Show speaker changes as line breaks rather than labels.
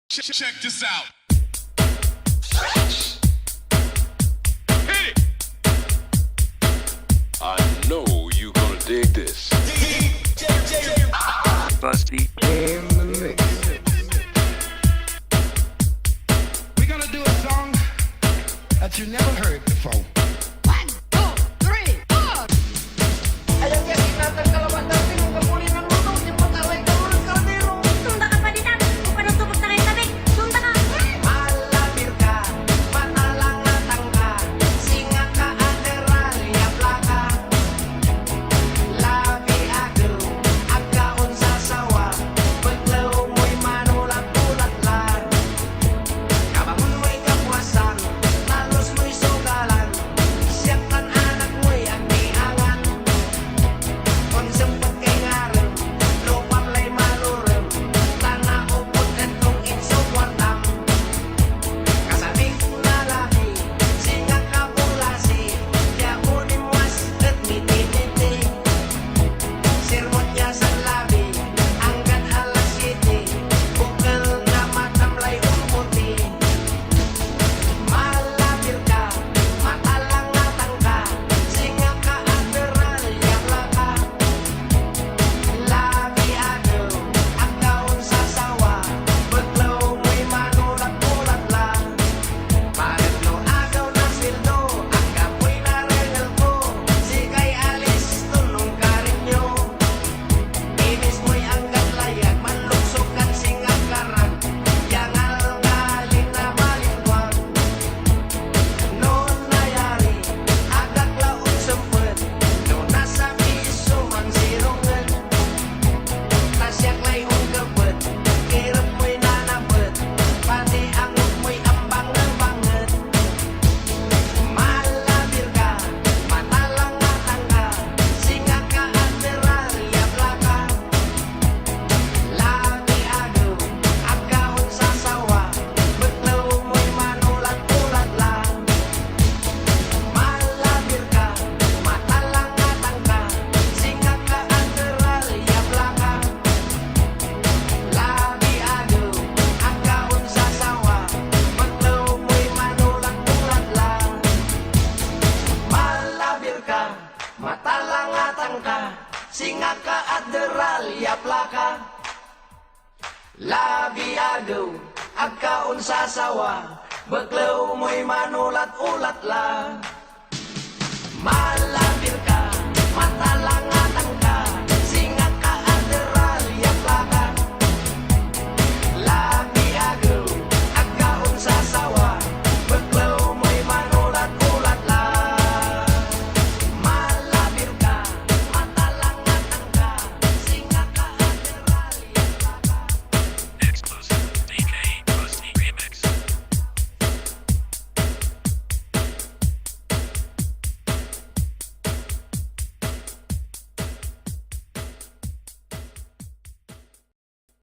Check this out.
I know you gonna dig this.
Busty in the mix.
We're gonna do a song that you never heard before.
1, 2, 3, 4. Ayaw niya sinatang kalaban natin ang kapuli ng luto. Di pa taray ka ulang kaldero. Sunda ka pa dita. Kung paano tubok na kayo tabi. Sunda ka.
Malapir ka, matalangatang ka, singa ka aderal, yapla ka. Labi ako, agkaon sa sawa, paglaw mo'y manulat-ulat lang. Kabangon mo'y kapwasan, talos mo'y sugalan, siyatan anak mo'y agdiangan. Konsempet kay ngarem, lupam lay malurem, tanah upot entong insawatang. Kasabing lalaki, singa kapulasi, yakunin mas at miti-miti. Sirmot niya sa labi, hanggang alas 7, bukal na matamlay umuti. Malapir ka, matalangatang ka, singa ka aderal, yapla ka. Labi ako, ang kaon sa sawa, baglaw mo'y manulat-ulat lang. Paretno agaw na sildo, ang kapoy na renal ko, sikay alis, tunong karinyo. Inis mo'y hanggang layag, manluksukan singang karag, yangal galing na malingwag. Noon nayari, agak laon sempet, noon nasa piso man sirungan. Tasyak lay ungkabet, kirap mo'y nanabet, pati angot mo'y ambang-ambanget. Malapir ka, matalangatang ka, singa ka aderal, yapla ka. Labi ako, agkaon sa sawa, baglaw mo'y manulat-ulat lang. Malapir ka, matalangatang ka, singa ka aderal, yapla ka. Labi ako, agkaon sa sawa, baglaw mo'y manulat-ulat lang. Malapir ka, matalangatang ka, singa ka aderal, yapla ka. Labi ako, agkaon sa sawa, baglaw mo'y manulat-ulat lang. Malapir